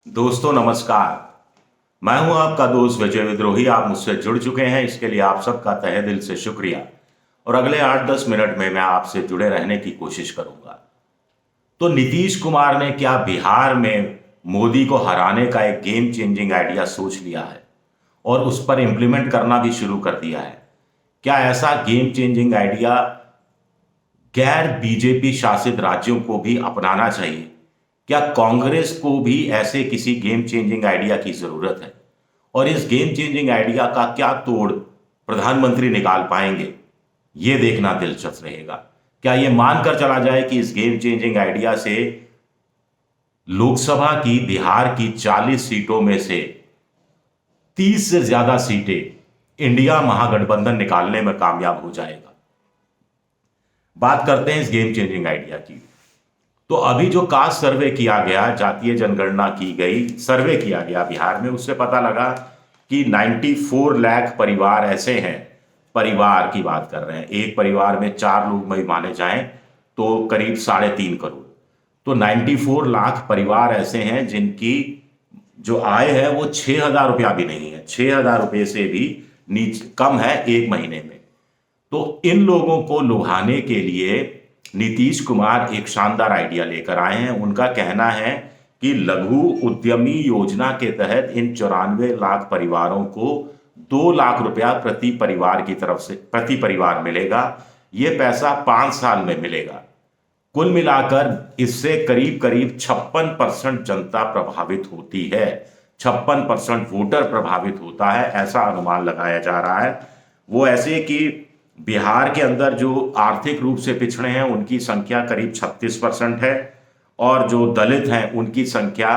दोस्तों नमस्कार। मैं हूं आपका दोस्त विजय विद्रोही। आप मुझसे जुड़ चुके हैं, इसके लिए आप सबका तहे दिल से शुक्रिया। और अगले 8-10 मिनट में मैं आपसे जुड़े रहने की कोशिश करूंगा। तो नीतीश कुमार ने क्या बिहार में मोदी को हराने का एक गेम चेंजिंग आइडिया सोच लिया है और उस पर इंप्लीमेंट करना भी शुरू कर दिया है? क्या ऐसा गेम चेंजिंग आइडिया गैर बीजेपी शासित राज्यों को भी अपनाना चाहिए? क्या कांग्रेस को भी ऐसे किसी गेम चेंजिंग आइडिया की जरूरत है? और इस गेम चेंजिंग आइडिया का क्या तोड़ प्रधानमंत्री निकाल पाएंगे, ये देखना दिलचस्प रहेगा। क्या ये मानकर चला जाए कि इस गेम चेंजिंग आइडिया से लोकसभा की बिहार की 40 सीटों में से 30 से ज्यादा सीटें इंडिया महागठबंधन निकालने में कामयाब हो जाएगा? बात करते हैं इस गेम चेंजिंग आइडिया की। तो अभी जो कास्ट सर्वे किया गया, जातीय जनगणना की गई, सर्वे किया गया बिहार में, उससे पता लगा कि 94 लाख परिवार ऐसे हैं, परिवार की बात कर रहे हैं, एक परिवार में 4 लोग में माने जाएं तो करीब 3.5 करोड़। तो 94 लाख परिवार ऐसे हैं जिनकी जो आय है वो 6,000 रुपया भी नहीं है, 6,000 रुपये से भी नीचे कम है एक महीने में। तो इन लोगों को लुभाने के लिए नीतीश कुमार एक शानदार आइडिया लेकर आए हैं। उनका कहना है कि लघु उद्यमी योजना के तहत इन 94 लाख परिवारों को 2 लाख रुपया प्रति परिवार की तरफ से प्रति परिवार मिलेगा। ये पैसा 5 साल में मिलेगा। कुल मिलाकर इससे करीब करीब 56% जनता प्रभावित होती है, 56% वोटर प्रभावित होता है, ऐसा अनुमान लगाया जा रहा है। वो ऐसे कि बिहार के अंदर जो आर्थिक रूप से पिछड़े हैं उनकी संख्या करीब 36% है और जो दलित हैं उनकी संख्या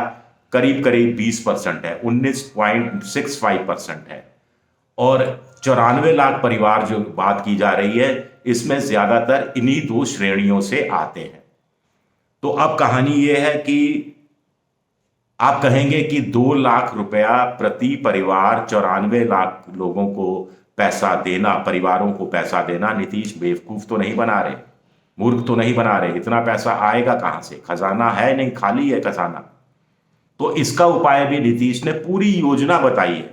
करीब करीब 20% है, 19.65% है। और 94 लाख परिवार जो बात की जा रही है, इसमें ज्यादातर इन्हीं 2 श्रेणियों से आते हैं। तो अब कहानी यह है कि आप कहेंगे कि 2 लाख रुपया प्रति परिवार, 94 लाख लोगों को पैसा देना, परिवारों को पैसा देना, नीतीश बेवकूफ तो नहीं बना रहे, मूर्ख तो नहीं बना रहे? इतना पैसा आएगा कहां से? खजाना है नहीं, खाली है खजाना। तो इसका उपाय भी नीतीश ने पूरी योजना बताई है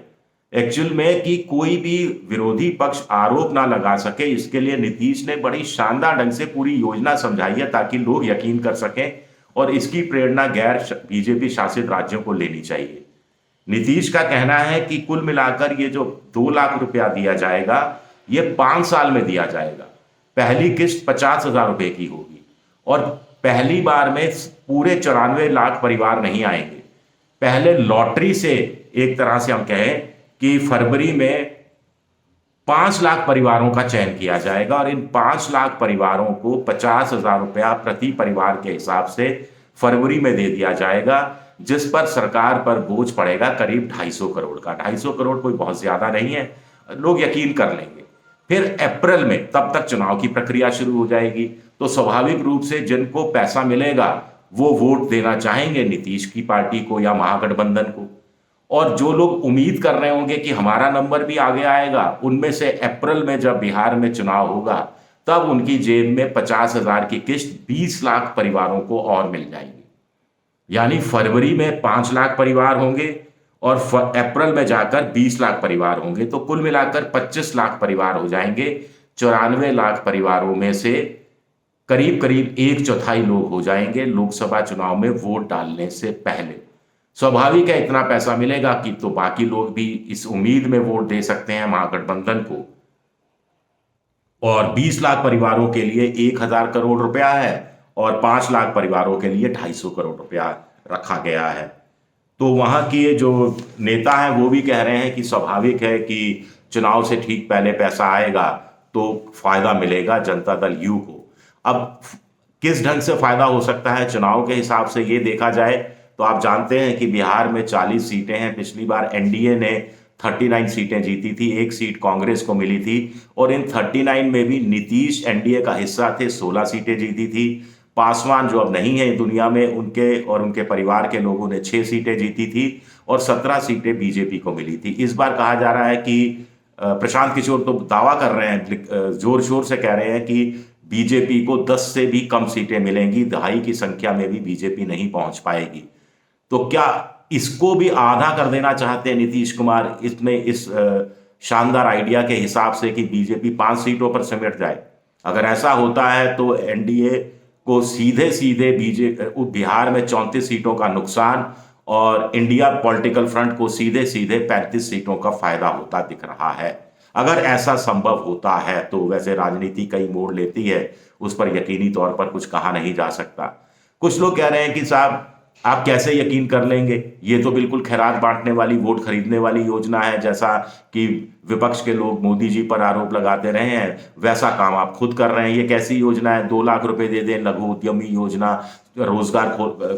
एक्चुअल में, कि कोई भी विरोधी पक्ष आरोप ना लगा सके। इसके लिए नीतीश ने बड़ी शानदार ढंग से पूरी योजना समझाई है ताकि लोग यकीन कर सकें, और इसकी प्रेरणा गैर बीजेपी शासित राज्यों को लेनी चाहिए। नीतीश का कहना है कि कुल मिलाकर ये जो 2 लाख रुपया दिया जाएगा, ये 5 साल में दिया जाएगा। पहली किस्त 50,000 रुपए की होगी और पहली बार में पूरे 94 लाख परिवार नहीं आएंगे। पहले लॉटरी से, एक तरह से हम कहें कि फरवरी में 5 लाख परिवारों का चयन किया जाएगा और इन 5 लाख परिवारों को 50,000 रुपया प्रति परिवार के हिसाब से फरवरी में दे दिया जाएगा, जिस पर सरकार पर बोझ पड़ेगा करीब 250 करोड़ का। 250 करोड़ कोई बहुत ज्यादा नहीं है, लोग यकीन कर लेंगे। फिर अप्रैल में, तब तक चुनाव की प्रक्रिया शुरू हो जाएगी, तो स्वाभाविक रूप से जिनको पैसा मिलेगा वो वोट देना चाहेंगे नीतीश की पार्टी को या महागठबंधन को। और जो लोग उम्मीद कर रहे होंगे कि हमारा नंबर भी आगे आएगा, उनमें से अप्रैल में जब बिहार में चुनाव होगा तब उनकी जेब में 50,000 की किस्त 20 लाख परिवारों को और मिल जाएगी। यानी फरवरी में 5 लाख परिवार होंगे और अप्रैल में जाकर 20 लाख परिवार होंगे, तो कुल मिलाकर 25 लाख परिवार हो जाएंगे। 94 लाख परिवारों में से करीब करीब 1/4 लोग हो जाएंगे लोकसभा चुनाव में वोट डालने से पहले। स्वाभाविक है इतना पैसा मिलेगा कि तो बाकी लोग भी इस उम्मीद में वोट दे सकते हैं महागठबंधन को। और 20 लाख परिवारों के लिए 1,000 करोड़ रुपया है और 5 लाख परिवारों के लिए 250 करोड़ रुपया रखा गया है। तो वहां के जो नेता हैं वो भी कह रहे हैं कि स्वाभाविक है कि चुनाव से ठीक पहले पैसा आएगा तो फायदा मिलेगा जनता दल यू को। अब किस ढंग से फायदा हो सकता है चुनाव के हिसाब से ये देखा जाए तो आप जानते हैं कि बिहार में 40 सीटें हैं। पिछली बार एनडीए ने 39 सीटें जीती थी, 1 सीट कांग्रेस को मिली थी, और इन 39 में भी नीतीश एनडीए का हिस्सा थे, 16 सीटें जीती थी। पासवान जो अब नहीं है दुनिया में, उनके और उनके परिवार के लोगों ने 6 सीटें जीती थी और 17 सीटें बीजेपी को मिली थी। इस बार कहा जा रहा है कि प्रशांत किशोर तो दावा कर रहे हैं, जोर शोर से कह रहे हैं कि बीजेपी को 10 से भी कम सीटें मिलेंगी, 2.5 की संख्या में भी बीजेपी नहीं पहुंच पाएगी। तो क्या इसको भी आधा कर देना चाहते हैं नीतीश कुमार इसमें, इस शानदार आइडिया के हिसाब से कि बीजेपी 5 सीटों पर सिमट जाए। अगर ऐसा होता है तो एनडीए को सीधे सीधे बिहार में 34 सीटों का नुकसान और इंडिया पॉलिटिकल फ्रंट को सीधे सीधे 35 सीटों का फायदा होता दिख रहा है। अगर ऐसा संभव होता है तो वैसे राजनीति कई मोड़ लेती है, उस पर यकीनी तौर पर कुछ कहा नहीं जा सकता। कुछ लोग कह रहे हैं कि साहब आप कैसे यकीन कर लेंगे, ये तो बिल्कुल खैरात बांटने वाली, वोट खरीदने वाली योजना है। जैसा कि विपक्ष के लोग मोदी जी पर आरोप लगाते रहे हैं, वैसा काम आप खुद कर रहे हैं। ये कैसी योजना है? 2 लाख रुपए दे दें, लघु उद्यमी योजना, रोजगार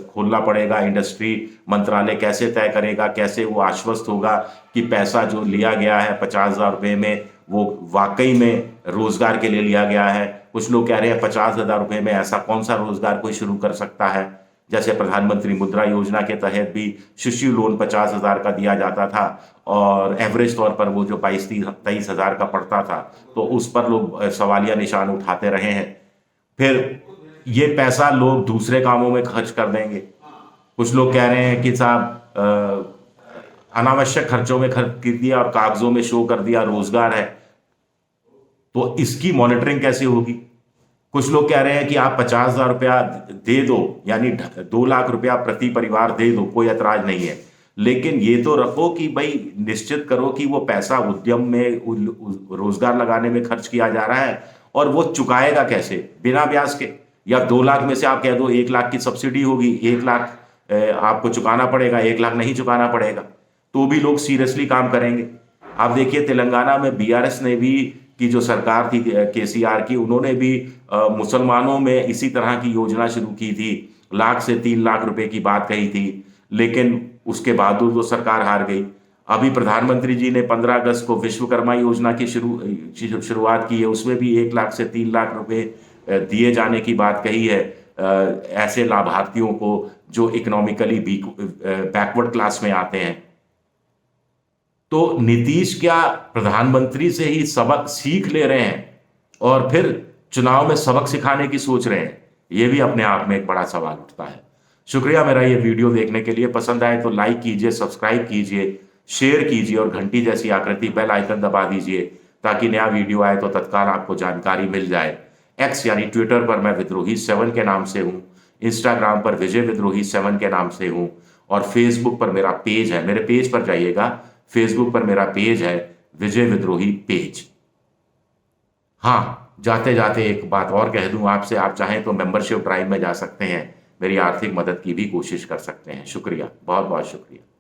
खोलना पड़ेगा, इंडस्ट्री मंत्रालय कैसे तय करेगा, कैसे वो आश्वस्त होगा कि पैसा जो लिया गया है 50,000 रुपये में वो वाकई में रोजगार के लिए लिया गया है। कुछ लोग कह रहे हैं 50,000 रुपये में ऐसा कौन सा रोजगार कोई शुरू कर सकता है। जैसे प्रधानमंत्री मुद्रा योजना के तहत भी शिशु लोन 50,000 का दिया जाता था और एवरेज तौर पर वो जो 22-23,000 का पड़ता था, तो उस पर लोग सवालिया निशान उठाते रहे हैं। फिर ये पैसा लोग दूसरे कामों में खर्च कर देंगे। कुछ लोग कह रहे हैं कि साहब अनावश्यक खर्चों में खर्च कर दिया और कागजों में शो कर दिया रोजगार है, तो इसकी मॉनिटरिंग कैसे होगी। कुछ लोग कह रहे हैं कि आप 50,000 रुपया दे दो, यानी 2 लाख रुपया प्रति परिवार दे दो, कोई ऐतराज नहीं है, लेकिन ये तो रखो कि भाई निश्चित करो कि वो पैसा उद्यम में रोजगार लगाने में खर्च किया जा रहा है और वो चुकाएगा कैसे, बिना ब्याज के। या 2 लाख में से आप कह दो 1 लाख की सब्सिडी होगी, 1 लाख आपको चुकाना पड़ेगा, 1 लाख नहीं चुकाना पड़ेगा, तो भी लोग सीरियसली काम करेंगे। आप देखिए तेलंगाना में बीआरएस ने भी, की जो सरकार थी केसीआर की, उन्होंने भी मुसलमानों में इसी तरह की योजना शुरू की थी, 1 लाख से 3 लाख रुपए की बात कही थी, लेकिन उसके बाद वो सरकार हार गई। अभी प्रधानमंत्री जी ने 15 अगस्त को विश्वकर्मा योजना की शुरुआत की है, उसमें भी 1 लाख से 3 लाख रुपए दिए जाने की बात कही है ऐसे लाभार्थियों को जो इकोनॉमिकली बैकवर्ड क्लास में आते हैं। तो नीतीश क्या प्रधानमंत्री से ही सबक सीख ले रहे हैं और फिर चुनाव में सबक सिखाने की सोच रहे हैं? यह भी अपने आप में एक बड़ा सवाल उठता है। शुक्रिया मेरा ये वीडियो देखने के लिए। पसंद आए तो लाइक कीजिए, सब्सक्राइब कीजिए, शेयर कीजिए और घंटी जैसी आकृति बेल आइकन दबा दीजिए ताकि नया वीडियो आए तो तत्काल आपको जानकारी मिल जाए। एक्स यानी ट्विटर पर मैं विद्रोही 7 के नाम से हूँ, इंस्टाग्राम पर विजय विद्रोही 7 के नाम से हूँ और फेसबुक पर मेरा पेज है, मेरे पेज पर जाइएगा, फेसबुक पर मेरा पेज है विजय विद्रोही पेज। हाँ, जाते जाते एक बात और कह दूं आपसे, आप चाहें तो मेंबरशिप ड्राइव में जा सकते हैं, मेरी आर्थिक मदद की भी कोशिश कर सकते हैं। शुक्रिया, बहुत बहुत शुक्रिया।